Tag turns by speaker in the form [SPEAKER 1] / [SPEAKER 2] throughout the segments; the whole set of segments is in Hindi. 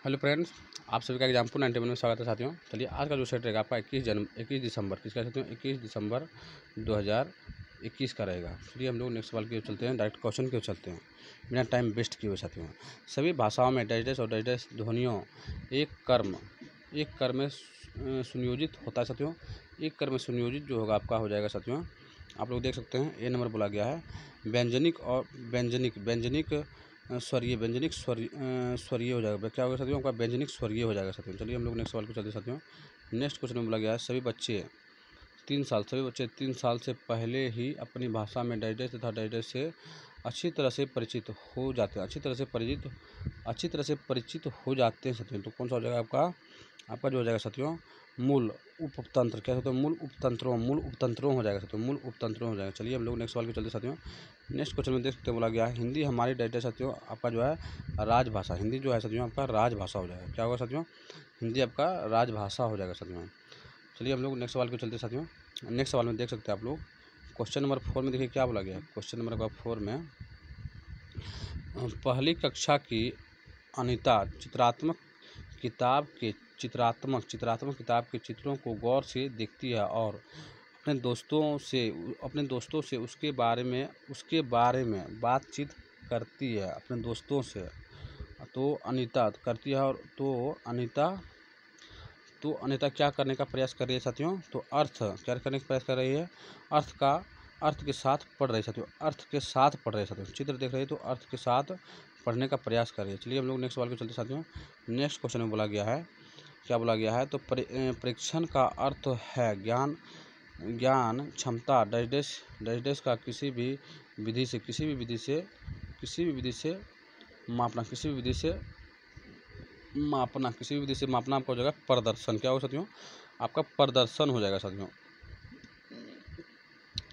[SPEAKER 1] हेलो फ्रेंड्स, आप सभी का एग्जाम्पल 91 में स्वागत है साथियों। चलिए आज का जो सेट रहेगा आपका 21 दिसंबर किसका साथियों 21 दिसंबर 2021 का रहेगा। चलिए हम लोग नेक्स्ट सवाल की ओर चलते हैं, डायरेक्ट क्वेश्चन की ओर चलते हैं बिना टाइम वेस्ट किए हुए साथियों। सभी भाषाओं में डैश और डैश ध्वनियों एक कर में सुनियोजित होता है साथियों। एक कर में सुनियोजित जो होगा आपका हो जाएगा साथियों। आप लोग देख सकते हैं ए नंबर बोला गया है व्यंजनिक और व्यंजनिक व्यंजनिक स्वरीय हो जाएगा। क्या होगा साथियों आपका व्यंजनिक स्वरीय हो जाएगा साथियों। चलिए हम लोग नेक्स्ट सवाल को चलते साथियों। नेक्स्ट क्वेश्चन में बोला गया है सभी बच्चे 3 साल से पहले ही अपनी भाषा में डाइजेस्ट तथा डाइजेस्ट से अच्छी तरह से परिचित हो जाते हैं साथियों। तो कौन सा हो जाएगा आपका जो हो जाएगा साथियों मूल उपतंत्र। क्या होता है मूल उपतंत्रों हो जाएगा साथियों, मूल उपतंत्रों हो जाएगा। चलिए हम लोग नेक्स्ट सवाल को चलते साथियों। नेक्स्ट क्वेश्चन में देख सकते हैं बोला गया है हिंदी हमारी डाइजेस्ट साथियों आपका जो है राजभाषा। हिंदी जो है साथियों आपका राजभाषा हो जाएगा। क्या होगा साथियों हिंदी आपका राजभाषा हो जाएगा साथियों। चलिए हम लोग नेक्स्ट सवाल को चलते साथियों। नेक्स्ट सवाल में देख सकते हैं आप लोग क्वेश्चन नंबर 4 में देखिए क्या बोला गया है। क्वेश्चन नंबर 4 में पहली कक्षा की अनिता चित्रात्मक किताब के चित्रों को गौर से देखती है और अपने दोस्तों से उसके बारे में बातचीत करती है अपने दोस्तों से। तो अनिता करती है और तो अनिता क्या करने का प्रयास कर रही है साथियों। तो क्या करने का प्रयास कर रही है अर्थ के साथ पढ़ रही है साथियों। चित्र देख रही है तो अर्थ के साथ पढ़ने का प्रयास कर रही है। चलिए हम लोग नेक्स्ट सवाल को चलते साथियों। नेक्स्ट क्वेश्चन में बोला गया है क्या बोला गया है तो परीक्षण का अर्थ है ज्ञान क्षमता डाइजेस्ट का किसी भी विधि से मापना आपका हो जाएगा प्रदर्शन। क्या होगा साथियों आपका प्रदर्शन हो जाएगा साथियों।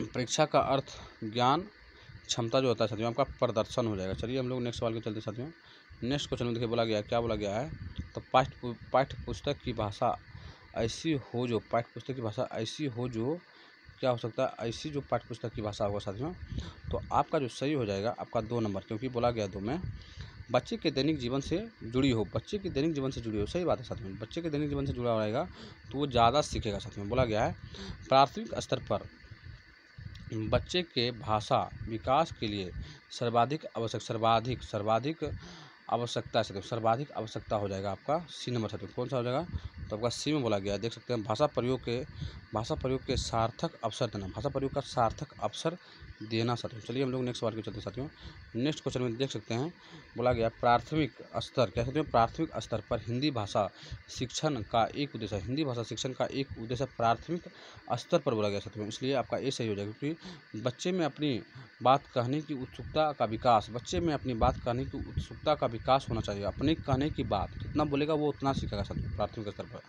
[SPEAKER 1] परीक्षा का अर्थ ज्ञान क्षमता जो होता है साथियों आपका प्रदर्शन हो जाएगा। चलिए हम लोग नेक्स्ट सवाल के चलते साथियों। नेक्स्ट क्वेश्चन में देखिए बोला गया है क्या बोला गया है तो पाठ्य पुस्तक की भाषा ऐसी हो जो क्या हो सकता है ऐसी जो पाठ्य पुस्तक की भाषा होगा साथियों। तो आपका जो सही हो जाएगा आपका 2 नंबर, क्योंकि बोला गया 2 में बच्चे के दैनिक जीवन से जुड़ी हो। सही बात है साथियों, बच्चे के दैनिक जीवन से जुड़ा रहेगा तो वो ज़्यादा सीखेगा साथियों। बोला गया है प्राथमिक स्तर पर बच्चे के भाषा विकास के लिए सर्वाधिक आवश्यकता हो जाएगा आपका सी नंबर साथियों। कौन सा हो जाएगा तो आपका सी में बोला गया है। देख सकते हैं भाषा प्रयोग के सार्थक अवसर देना साथियों। चलिए हम लोग नेक्स्ट सवाल के चलते साथियों। नेक्स्ट क्वेश्चन में देख सकते हैं बोला गया प्राथमिक स्तर पर हिंदी भाषा शिक्षण का एक उद्देश्य प्राथमिक स्तर पर बोला गया साथियों। इसलिए आपका ये सही हो जाएगा क्योंकि बच्चे में अपनी बात कहने की उत्सुकता का विकास होना चाहिए। अपने कहने की बात जितना बोलेगा वो उतना सीखेगा साथियों प्राथमिक स्तर पर।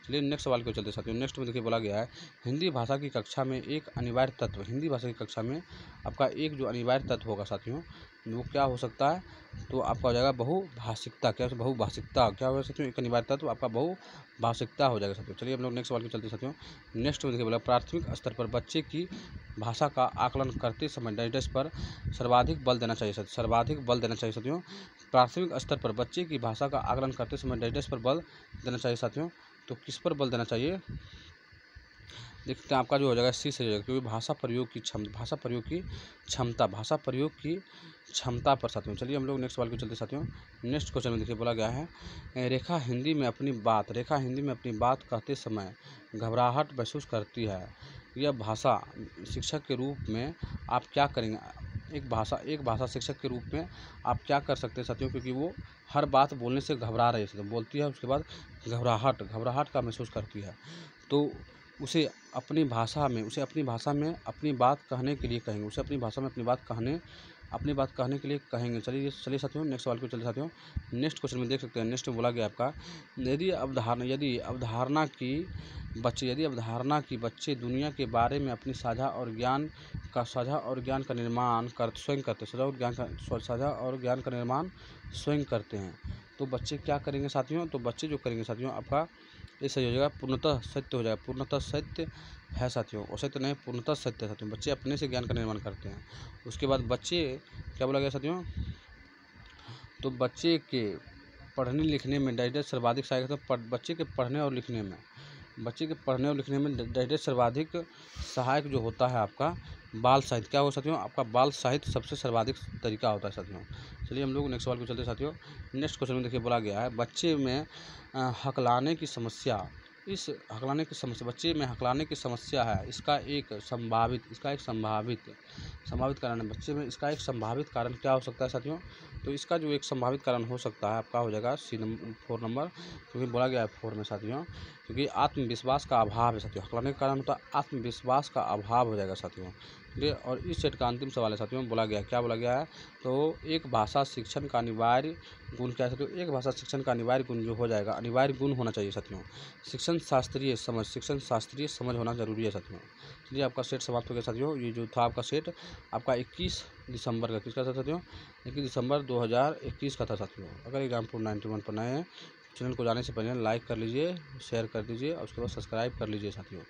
[SPEAKER 1] चलिए नेक्स्ट सवाल को चलते साथियों। नेक्स्ट में देखिए बोला गया है हिंदी भाषा की कक्षा में एक अनिवार्य तत्व। हिंदी भाषा की कक्षा में आपका एक जो अनिवार्य तत्व होगा साथियों वो क्या हो सकता है तो आपका हो जाएगा बहुभाषिकता। क्या होगा साथियों एक अनिवार्य तत्व आपका बहुभाषिकता हो जाएगा साथियों। चलिए हम लोग नेक्स्ट सवाल को चलते साथियों। नेक्स्ट में देखिए बोला प्राथमिक स्तर पर बच्चे की भाषा का आकलन करते समय डाइजेस्ट पर सर्वाधिक बल देना चाहिए साथियों। प्राथमिक स्तर पर बच्चे की भाषा का आकलन करते समय डाइजेस्ट पर बल देना चाहिए साथियों। तो किस पर बल देना चाहिए देखते हैं आपका जो हो जाएगा सी से हो जाएगा, क्योंकि भाषा प्रयोग की क्षमता पर साथियों। चलिए हम लोग नेक्स्ट सवाल को चलते साथियों। नेक्स्ट क्वेश्चन में देखिए बोला गया है रेखा हिंदी में अपनी बात कहते समय घबराहट महसूस करती है। यह भाषा शिक्षक के रूप में आप क्या करेंगे। एक भाषा शिक्षक के रूप में आप क्या कर सकते हैं साथियों, क्योंकि वो हर बात बोलने से घबरा रही है बोलती है उसके बाद घबराहट का महसूस करती है। तो उसे अपनी भाषा में अपनी बात कहने के लिए कहेंगे। चलिए साथियों नेक्स्ट सवाल को चलिए साथियों। नेक्स्ट क्वेश्चन में देख सकते हैं। नेक्स्ट में बोला गया आपका यदि अवधारणा की बच्चे दुनिया के बारे में अपनी साझा और ज्ञान का निर्माण स्वयं करते हैं तो बच्चे क्या करेंगे साथियों। तो बच्चे जो करेंगे साथियों आपका ये सही हो जाएगा पूर्णतः सत्य हो जाएगा। पूर्णतः सत्य है साथियों, असत्य नहीं पूर्णतः सत्य है साथियों। बच्चे अपने से ज्ञान का निर्माण करते हैं। उसके बाद बच्चे क्या बोला गया साथियों तो बच्चे के पढ़ने लिखने में डाइजेस्ट सर्वाधिक सहायक है। तो बच्चे के पढ़ने और लिखने में डाइजेस्ट सर्वाधिक सहायक जो होता है आपका बाल साहित्य। क्या हो साथियों, आपका बाल साहित्य सबसे सर्वाधिक तरीका होता है साथियों। चलिए हम लोग नेक्स्ट सवाल को चलते हैं साथियों। नेक्स्ट क्वेश्चन में देखिए बोला गया है बच्चे में हकलाने की समस्या बच्चे में हकलाने की समस्या है, इसका एक संभावित कारण है। बच्चे में इसका एक संभावित कारण क्या हो सकता है साथियों, तो इसका जो एक संभावित कारण हो सकता है आपका हो जाएगा फोर नंबर, क्योंकि बोला गया है 4 में साथियों, क्योंकि आत्मविश्वास का अभाव है साथियों। हकलाने का कारण होता है आत्मविश्वास का अभाव हो जाएगा साथियों। ठीक, और इस सेट का अंतिम सवाल है साथियों, क्या बोला गया है, तो एक भाषा शिक्षण का अनिवार्य गुण क्या है साथियों, एक भाषा शिक्षण का अनिवार्य गुण जो हो जाएगा, अनिवार्य गुण होना चाहिए साथियों, शिक्षण शास्त्रीय समझ होना जरूरी है साथियों। चलिए आपका सेट समाप्त हो गया साथियों। ये जो था आपका सेट आपका 21 दिसंबर का किसका था साथियों, 21 दिसंबर 2021 का था साथियों। अगर एग्जाम्पल 91 पर नए हैं, चैनल को जाने से पहले लाइक कर लीजिए, शेयर कर दीजिए और उसके बाद सब्सक्राइब कर लीजिए साथियों।